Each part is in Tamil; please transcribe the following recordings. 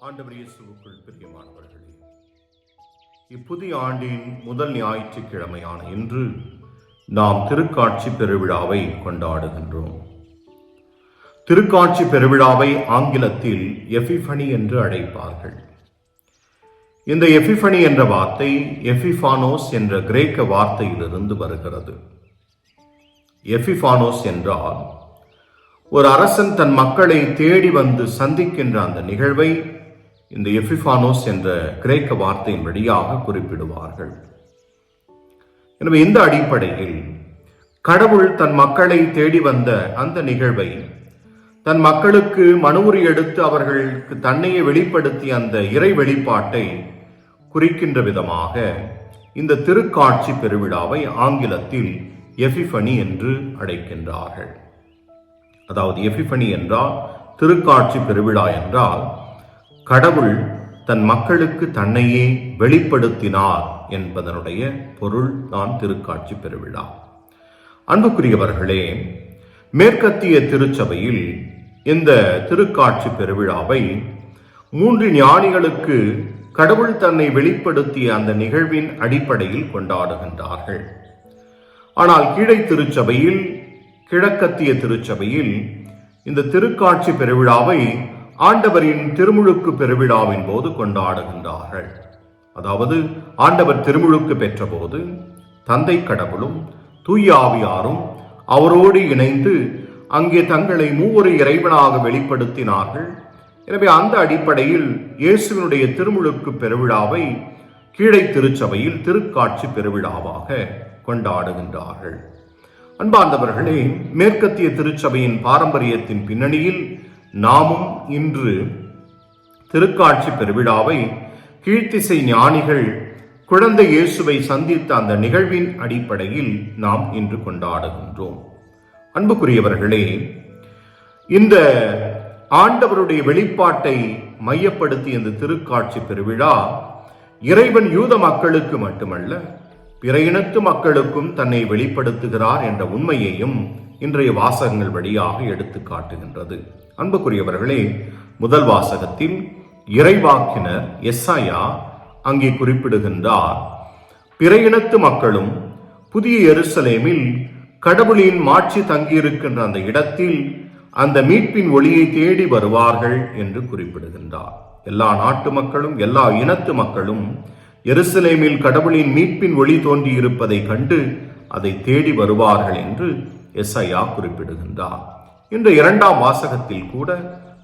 ஆண்டவர் இயேசுவுக்குள் பிரியமானவர்களே, இப்புதிய ஆண்டின் முதல் ஞாயிற்றுக்கிழமையான இன்று நாம் திருக்காட்சி பெருவிழாவை கொண்டாடுகின்றோம். திருக்காட்சி பெருவிழாவை ஆங்கிலத்தில் எபிஃபனி என்று அழைப்பார்கள். இந்த எபிஃபனி என்ற வார்த்தை எபிஃபானோஸ் என்ற கிரேக்க வார்த்தையிலிருந்து வருகிறது. எபிஃபானோஸ் என்றால் ஒரு அரசன் தன் மக்களை தேடி வந்து சந்திக்கின்ற அந்த நிகழ்வை இந்த எபிஃபானோஸ் என்ற கிரேக்க வார்த்தையின் வழியாக குறிப்பிடுவார்கள். எனவே இந்த அடிப்படையில் கடவுள் தன் மக்களை தேடி வந்த அந்த நிகழ்வை, தன் மக்களுக்கு மனுவுரி எடுத்து அவர்களுக்கு தன்னையே வெளிப்படுத்திய அந்த இறை வெளிப்பாட்டை குறிக்கின்ற விதமாக இந்த திருக்காட்சி பெருவிழாவை ஆங்கிலத்தில் எபிஃபனி என்று அழைக்கின்றார்கள். அதாவது எபிஃபனி என்றால் திருக்காட்சி பெருவிழா என்றால் கடவுள் தன் மக்களுக்கு தன்னையே வெளிப்படுத்தினார் என்பதனுடைய பொருள் தான் திருக்காட்சி பெருவிழா. அன்புக்குரியவர்களே, மேற்கத்திய திருச்சபையில் இந்த திருக்காட்சி பெருவிழாவை 3 ஞானிகளுக்கு கடவுள் தன்னை வெளிப்படுத்திய அந்த நிகழ்வின் அடிப்படையில் கொண்டாடுகின்றார்கள். ஆனால் கீழை திருச்சபையில், கிழக்கத்திய திருச்சபையில் இந்த திருக்காட்சி பெருவிழாவை ஆண்டவரின் திருமுழுக்கு பெருவிழாவின் போது கொண்டாடுகின்றார்கள். அதாவது ஆண்டவர் திருமுழுக்கு பெற்ற போது தந்தை கடவுளும் தூய ஆவியாரும் அவரோடு இணைந்து அங்கே தங்களை மூவொரு இறைவனாக வெளிப்படுத்தினார்கள். எனவே அந்த அடிப்படையில் இயேசுவினுடைய திருமுழுக்கு பெருவிழாவை கீழை திருச்சபையில் திருக்காட்சி பெருவிழாவாக கொண்டாடுகின்றார்கள். அன்பார்ந்தவர்களே, மேற்கத்திய திருச்சபையின் பாரம்பரியத்தின் பின்னணியில் நாமும் இன்று திருக்காட்சி பெருவிழாவை கீழ்த்திசை ஞானிகள் குழந்தை இயேசுவை சந்தித்த அந்த நிகழ்வின் அடிப்படையில் நாம் இன்று கொண்டாடுகின்றோம். அன்புக்குரியவர்களே, இந்த ஆண்டவருடைய வெளிப்பாட்டை மையப்படுத்திய இந்த திருக்காட்சி பெருவிழா இறைவன் யூத மக்களுக்கு மட்டுமல்ல, பிற இனத்து மக்களுக்கும் தன்னை வெளிப்படுத்துகிறார் என்ற உண்மையையும் இன்றைய வாசகங்கள் வழியாக எடுத்து காட்டுகின்றது. அன்புக்குரியவர்களே, முதல் வாசகத்தில் இறைவாக்கினர் எசாயா அங்கே குறிப்பிடுகின்றார், பிற இனத்து மக்களும் புதிய எருசலேமில் கடவுளின் மாட்சி தங்கியிருக்கின்ற அந்த இடத்தில் அந்த மீட்பின் ஒளியை தேடி வருவார்கள் என்று குறிப்பிடுகின்றார். எல்லா நாட்டு மக்களும், எல்லா இனத்து மக்களும் எருசலேமில் கடவுளின் மீட்பின் ஒளி தோன்றியிருப்பதை கண்டு அதை தேடி வருவார்கள் என்று எசாயா குறிப்பிடுகின்றார். இன்று 2ஆம் வாசகத்தில் கூட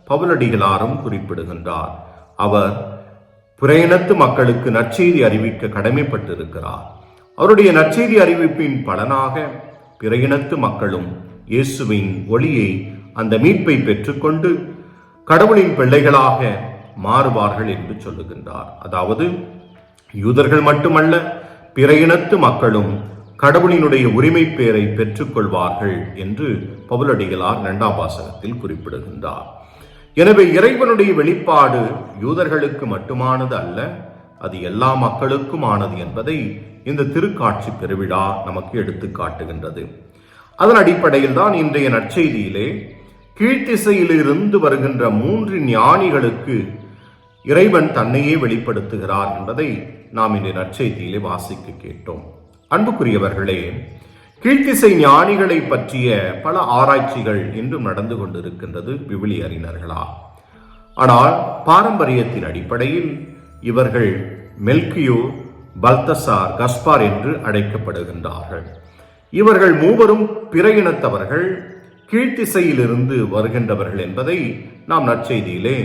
பவுலடிகளாரும் குறிப்பிடுகின்றார். அவர் பிற இனத்து மக்களுக்கு நற்செய்தி அறிவிக்க கடமைப்பட்டிருக்கிறார். அவருடைய நற்செய்தி அறிவிப்பின் பலனாக பிற இனத்து மக்களும் இயேசுவின் ஒளியை, அந்த மீட்பை பெற்றுக்கொண்டு கடவுளின் பிள்ளைகளாக மாறுவார்கள் என்று சொல்லுகின்றார். அதாவது யூதர்கள் மட்டுமல்ல, பிற இனத்து மக்களும் கடவுளினுடைய உரிமை பேரை பெற்றுக்கொள்வார்கள் என்று பவுலடிகளார் 2ஆம் வாசகத்தில் குறிப்பிடுகின்றார். எனவே இறைவனுடைய வெளிப்பாடு யூதர்களுக்கு மட்டுமானது அல்ல, அது எல்லா மக்களுக்குமானது என்பதை இந்த திருக்காட்சி பெருவிழா நமக்கு எடுத்து காட்டுகின்றது. அதன் அடிப்படையில் தான் இன்றைய நற்செய்தியிலே கீழ்த்திசையிலிருந்து வருகின்ற 3 ஞானிகளுக்கு இறைவன் தன்னையே வெளிப்படுத்துகிறார் என்பதை நாம் இன்றைய நற்செய்தியிலே வாசிக்க கேட்டோம். அன்புக்குரியவர்களே, கீழ்த்திசை ஞானிகளை பற்றிய பல ஆராய்ச்சிகள் இன்றும் நடந்து கொண்டிருக்கின்றது விவிலிய அறிஞர்களால். ஆனால் பாரம்பரியத்தின் அடிப்படையில் இவர்கள் மெல்கியோர், பல்தசார், கஸ்பார் என்று அழைக்கப்படுகின்றார்கள். இவர்கள் மூவரும் பிற இனத்தவர்கள், கீழ்த்திசையிலிருந்து வருகின்றவர்கள் என்பதை நாம் நற்செய்தியிலே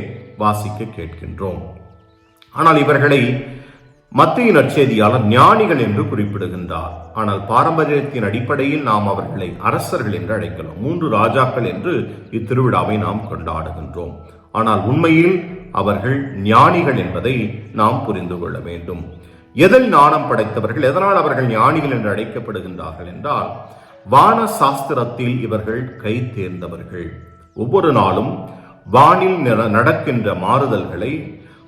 வாசிக்க கேட்கின்றோம். ஆனால் இவர்களை மத்திய நற்செய்தியாளர் ஞானிகள் என்று குறிப்பிடுகின்றார். ஆனால் பாரம்பரியத்தின் அடிப்படையில் நாம் அவர்களை அரசர்கள் என்று அழைக்கலாம். 3 ராஜாக்கள் என்று இத்திருவிழாவை நாம் கொண்டாடுகின்றோம். ஆனால் உண்மையில் அவர்கள் ஞானிகள் என்பதை நாம் புரிந்து கொள்ள வேண்டும். எதில் ஞானம் படைத்தவர்கள், எதனால் அவர்கள் ஞானிகள் என்று அழைக்கப்படுகின்றார்கள் என்றால், வான சாஸ்திரத்தில் இவர்கள் கை தேர்ந்தவர்கள். ஒவ்வொரு நாளும் வானில் நடக்கின்ற மாறுதல்களை,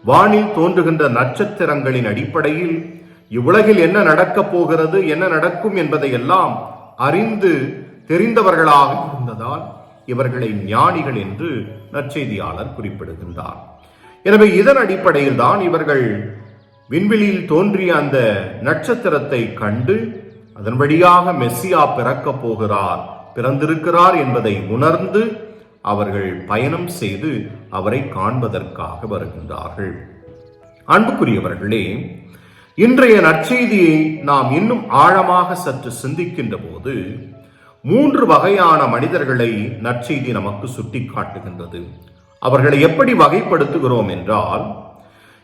வானில் தோன்றுகின்ற நட்சத்திரங்களின் அடிப்படையில் இவ்வுலகில் என்ன நடக்கப் போகிறது, என்ன நடக்கும் என்பதையெல்லாம் அறிந்து தெரிந்தவர்களாக இருந்ததால் இவர்களை ஞானிகள் என்று நற்செய்தியாளர் குறிப்பிடுகின்றார். எனவே இதன் அடிப்படையில் தான் இவர்கள் விண்வெளியில் தோன்றிய அந்த நட்சத்திரத்தை கண்டு அதன் வழியாக மெஸ்ஸியா பிறக்கப் போகிறார், பிறந்திருக்கிறார் என்பதை உணர்ந்து அவர்கள் பயணம் செய்து அவரை காண்பதற்காக வருகின்றார்கள். அன்புக்குரியவர்களே, இன்றைய நற்செய்தியை நாம் இன்னும் ஆழமாக சற்று சிந்திக்கின்ற போது 3 வகையான மனிதர்களை நற்செய்தி நமக்கு சுட்டிக்காட்டுகின்றது. அவர்களை எப்படி வகைப்படுத்துகிறோம் என்றால்,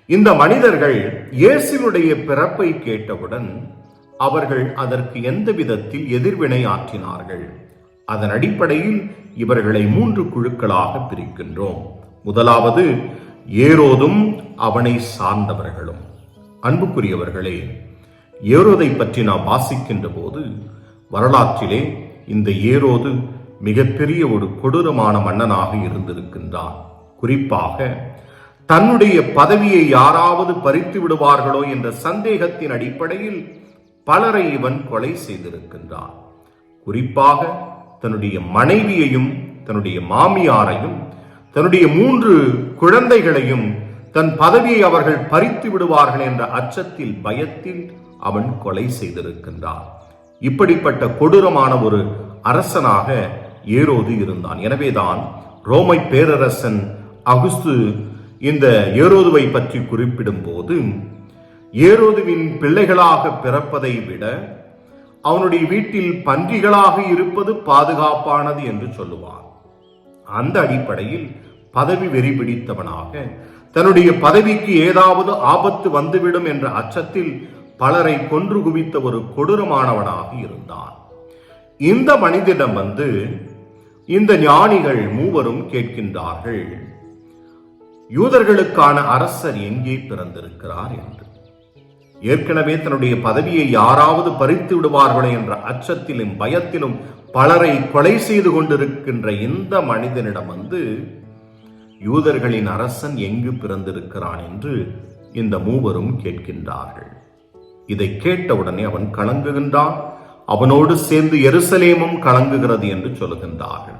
இந்த மனிதர்கள் இயேசுவினுடைய பிறப்பை கேட்டவுடன் அவர்கள் அதற்கு எந்த விதத்தில் எதிர்வினை ஆற்றினார்கள். அதன் அடிப்படையில் இவர்களை 3 குழுக்களாக பிரிக்கின்றோம். முதலாவது ஏரோதும் அவனை சார்ந்தவர்களும். அன்புக்குரியவர்களே, ஏரோதை பற்றி நாம் வாசிக்கின்ற போது வரலாற்றிலே இந்த ஏரோது மிகப்பெரிய ஒரு கொடூரமான மன்னனாக இருந்திருக்கின்றான். குறிப்பாக தன்னுடைய பதவியை யாராவது பறித்து விடுவார்களோ என்ற சந்தேகத்தின் அடிப்படையில் பலரை இவன் கொலை செய்திருக்கின்றான். குறிப்பாக தன்னுடைய மனைவியையும் தன்னுடைய மாமியாரையும் தன்னுடைய 3 குழந்தைகளையும் தன் பதவியை அவர்கள் பறித்து விடுவார்கள் என்ற அச்சத்தில், பயத்தில் அவன் கொலை செய்திருக்கின்றான். இப்படிப்பட்ட கொடூரமான ஒரு அரசனாக ஏரோது இருந்தான். எனவேதான் ரோமை பேரரசன் அகுஸ்து இந்த ஏரோதுவை பற்றி குறிப்பிடும் போது, ஏரோதுவின் பிள்ளைகளாக பிறப்பதை விட அவனுடைய வீட்டில் பன்றிகளாக இருப்பது பாதுகாப்பானது என்று சொல்லுவார். அந்த அடிப்படையில் பதவி வெறி பிடித்தவனாக, தன்னுடைய பதவிக்கு ஏதாவது ஆபத்து வந்துவிடும் என்ற அச்சத்தில் பலரை கொன்று குவித்த ஒரு கொடூரமானவனாக இருந்தான். இந்த மனிதனிடம் இந்த ஞானிகள் 3 கேட்கின்றார்கள், யூதர்களுக்கான அரசர் எங்கே பிறந்திருக்கிறார் என்று. ஏற்கனவே தன்னுடைய பதவியை யாராவது பறித்து விடுவார்களோ என்ற அச்சத்திலும் பயத்திலும் பலரை கொலை செய்து கொண்டிருக்கின்ற இந்த மனிதனிடம் யூதர்களின் அரசன் எங்கு பிறந்திருக்கிறான் என்று இந்த 3 கேட்கின்றார்கள். இதை கேட்டவுடனே அவன் கலங்குகின்றான். அவனோடு சேர்ந்து எருசலேமும் கலங்குகிறது என்று சொல்லுகின்றார்கள்.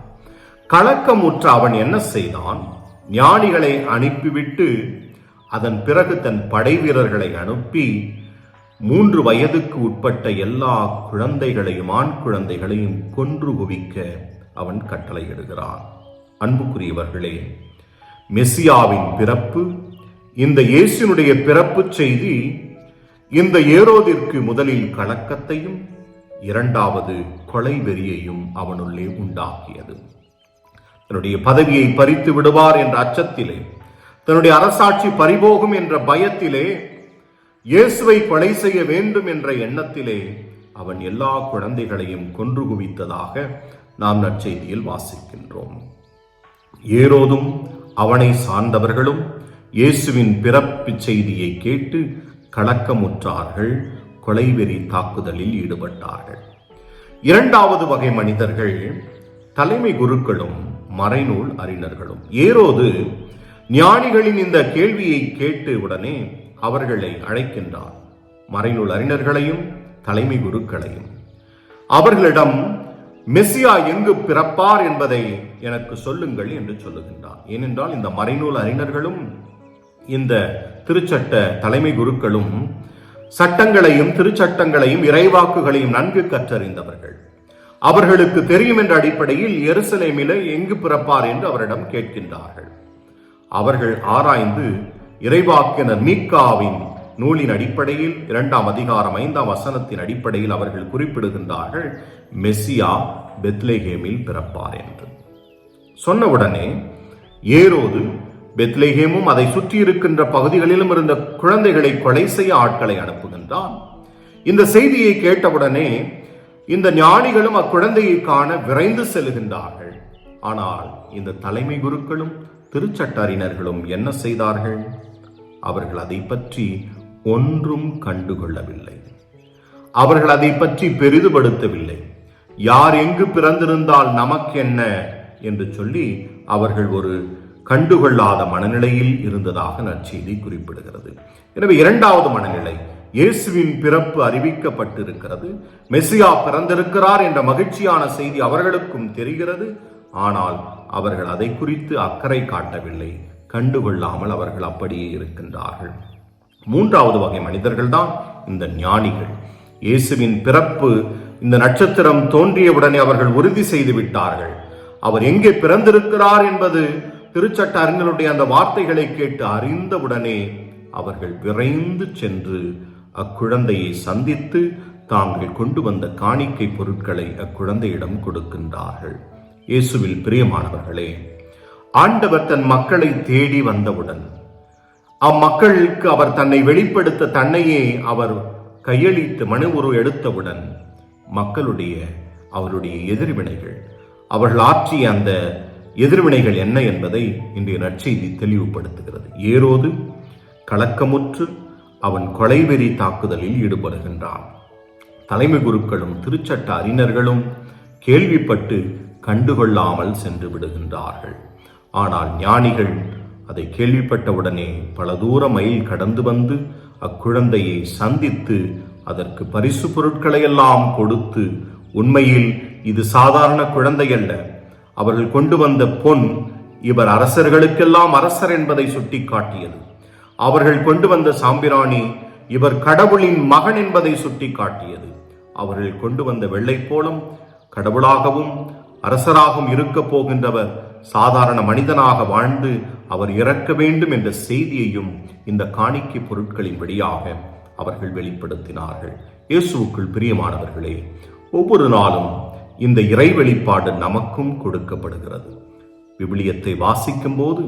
கலக்கமுற்ற அவன் என்ன செய்தான்? ஞானிகளை அனுப்பிவிட்டு அதன் பிறகு தன் படை வீரர்களை அனுப்பி 3 வயதுக்கு உட்பட்ட எல்லா குழந்தைகளையும், ஆண் குழந்தைகளையும் கொன்று குவிக்க அவன் கட்டளையிடுகிறான். அன்புக்குரியவர்களே, மெசியாவின் பிறப்பு, இந்த இயேசுனுடைய பிறப்பு செய்தி இந்த ஏரோதிற்கு முதலில் கலக்கத்தையும் 2வது கொலை வெறியையும் அவனுள்ளே உண்டாக்கியது. தன்னுடைய பதவியை பறித்து விடுவார் என்ற அச்சத்திலே, தன்னுடைய அரசாட்சி பறிபோகும் என்ற பயத்திலே, இயேசுவை கொலை செய்ய வேண்டும் என்ற எண்ணத்திலே அவன் எல்லா குழந்தைகளையும் கொன்று குவித்ததாக நாம் நற்செய்தியில் வாசிக்கின்றோம். ஏரோதும் அவனை சார்ந்தவர்களும் இயேசுவின் பிறப்பு செய்தியை கேட்டு கலக்கமுற்றார்கள், கொலைவெறி தாக்குதலில் ஈடுபட்டார்கள். 2வது வகை மனிதர்கள் தலைமை குருக்களும் மறைநூல் அறிஞர்களும். ஏரோது ஞானிகளின் இந்த கேள்வியை கேட்டு உடனே அவர்களை அழைக்கின்றார், மறைநூல் அறிஞர்களையும் தலைமை குருக்களையும். அவர்களிடம் மெசியா எங்கு பிறப்பார் என்பதை எனக்கு சொல்லுங்கள் என்று சொல்லுகின்றார். ஏனென்றால் இந்த மறைநூல் அறிஞர்களும் இந்த திருச்சட்ட தலைமை குருக்களும் சட்டங்களையும் திருச்சட்டங்களையும் இறைவாக்குகளையும் நன்கு கற்றறிந்தவர்கள். அவர்களுக்கு தெரியும் என்ற அடிப்படையில் எருசலேமிலே எங்கு பிறப்பார் என்று அவரிடம் கேட்கின்றார்கள். அவர்கள் ஆராய்ந்து இறைவாக்கினர் மீகாவின் நூலின் அடிப்படையில் 2ஆம் அதிகாரம் 5ஆம் வசனத்தின் அடிப்படையில் அவர்கள் குறிப்பிடுகின்றார்கள், மெசியா பெத்லெகேமில் பிறப்பார் என்று. சொன்னவுடனே ஏரோது பெத்லெகேமும் அதை சுற்றி இருக்கின்ற பகுதிகளிலும் இருந்த குழந்தைகளை கொலை செய்ய ஆட்களை அனுப்புகின்றான். இந்த செய்தியை கேட்டவுடனே இந்த ஞானிகளும் அக்குழந்தையை காண விரைந்து செல்கின்றார்கள். ஆனால் இந்த தலைமை குருக்களும் திருச்சட்ட அறிஞர்களும் என்ன செய்தார்கள்? அவர்கள் அதை பற்றி ஒன்றும் கண்டுகொள்ளவில்லை. அவர்கள் அதை பற்றி பெரிதுபடுத்தவில்லை. யார் எங்கு பிறந்திருந்தால் நமக்கென்ன என்று சொல்லி அவர்கள் ஒரு கண்டுகொள்ளாத மனநிலையில் இருந்ததாக நற்செய்தி குறிப்பிடுகிறது. எனவே 2வது மனநிலை, இயேசுவின் பிறப்பு அறிவிக்கப்பட்டிருக்கிறது, மெசியா பிறந்திருக்கிறார் என்ற மகிழ்ச்சியான செய்தி அவர்களுக்கும் தெரிகிறது. ஆனால் அவர்கள் அதை குறித்து அக்கறை காட்டவில்லை, கண்டுகொள்ளாமல் அவர்கள் அப்படியே இருக்கின்றார்கள். மூன்றாவது வகை மனிதர்கள் தான் இந்த ஞானிகள். இயேசுவின் பிறப்பு இந்த நட்சத்திரம் தோன்றியவுடனே அவர்கள் உறுதி செய்து விட்டார்கள். அவர் எங்கே பிறந்திருக்கிறார் என்பது திருச்சட்ட அறிஞருடைய அந்த வார்த்தைகளை கேட்டு அறிந்தவுடனே அவர்கள் விரைந்து சென்று அக்குழந்தையை சந்தித்து தாங்கள் கொண்டு வந்த காணிக்கை பொருட்களை அக்குழந்தையிடம் கொடுக்கின்றார்கள். இயேசுவில் பிரியமானவர்களே, ஆண்டவர் தன் மக்களை தேடி வந்தவுடன் அம்மக்களுக்கு அவர் தன்னை வெளிப்படுத்த தன்னையே அவர் கையளித்து மனு உரு எடுத்தவுடன் அவருடைய எதிர்வினைகள், அவர்கள் ஆற்றிய அந்த எதிர்வினைகள் என்ன என்பதை இன்றைய நற்செய்தி தெளிவுபடுத்துகிறது. ஏரோது கலக்கமுற்று அவன் கொலைவெறி தாக்குதலில் ஈடுபடுகின்றான். தலைமை குருக்களும் திருச்சட்ட அறிஞர்களும் கேள்விப்பட்டு கண்டுகொள்ளாமல் சென்று விடுகின்றார்கள். ஆனால் ஞானிகள் அதை கேள்விப்பட்டவுடனே பல தூர மைல் கடந்து வந்து அக்குழந்தையை சந்தித்து அதற்கு பரிசு பொருட்களை எல்லாம் கொடுத்து, உண்மையில் இது சாதாரண குழந்தை அல்ல, அவர்கள் கொண்டு வந்த பொன் இவர் அரசர்களுக்கெல்லாம் அரசர் என்பதை சுட்டி காட்டியது. அவர்கள் கொண்டு வந்த சாம்பிராணி இவர் கடவுளின் மகன் என்பதை சுட்டி காட்டியது. அவர்கள் கொண்டு வந்த வெள்ளைப்போளம் கடவுளாகவும் அரசராகவும் இருக்க போகின்றவர் சாதாரண மனிதனாக வாழ்ந்து அவர் இறக்க வேண்டும் என்ற செய்தியையும் இந்த காணிக்கை பொருட்களின் வழியாக அவர்கள் வெளிப்படுத்தினார்கள். இயேசுவுக்குள் பிரியமானவர்களே, ஒவ்வொரு நாளும் இந்த இறை வெளிப்பாடு நமக்கும் கொடுக்கப்படுகிறது. விவிலியத்தை வாசிக்கும் போது,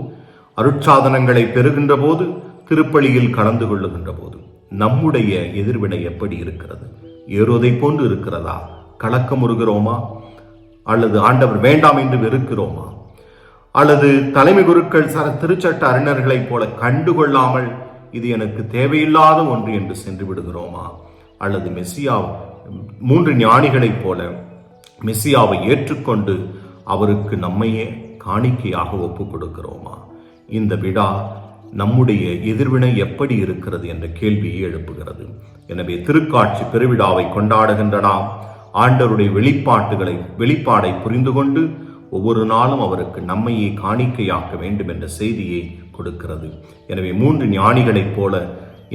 அருட்சாதனங்களை பெறுகின்ற போது, திருப்பலியில் கலந்து கொள்ளுகின்ற போது நம்முடைய எதிர்வினை எப்படி இருக்கிறது? ஏரோதை போன்று இருக்கிறதா? கலக்கமுறுகிறோமா? அல்லது ஆண்டவர் வேண்டாம் என்று வெறுக்கிறோமா? அல்லது தலைமை குருக்கள் திருச்சட்ட அறிஞர்களைப் போல கண்டுகொள்ளாமல் இது எனக்கு தேவையில்லாத ஒன்று என்று சென்று விடுகிறோமா? அல்லது மெசியா 3 ஞானிகளைப் போல மெசியாவை ஏற்றுக்கொண்டு அவருக்கு நம்மையே காணிக்கையாக ஒப்புக் கொடுக்கிறோமா? இந்த விழா நம்முடைய எதிர்வினை எப்படி இருக்கிறது என்ற கேள்வியை எழுப்புகிறது. எனவே திருக்காட்சி பெருவிழாவை கொண்டாடுகின்ற நாம் ஆண்டவருடைய வெளிப்பாடை புரிந்து கொண்டு ஒவ்வொரு நாளும் அவருக்கு நம்மையே காணிக்கையாக்க வேண்டும் என்ற செய்தியை கொடுக்கிறது. எனவே 3 ஞானிகளைப் போல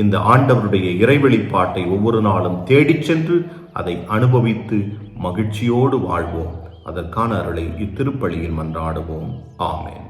இந்த ஆண்டவருடைய இறை வெளிப்பாட்டை ஒவ்வொரு நாளும் தேடிச் சென்று அதை அனுபவித்து மகிழ்ச்சியோடு வாழ்வோம். அதற்கான அருளை இத்திருப்பலியில் மன்றாடுவோம். ஆமென்.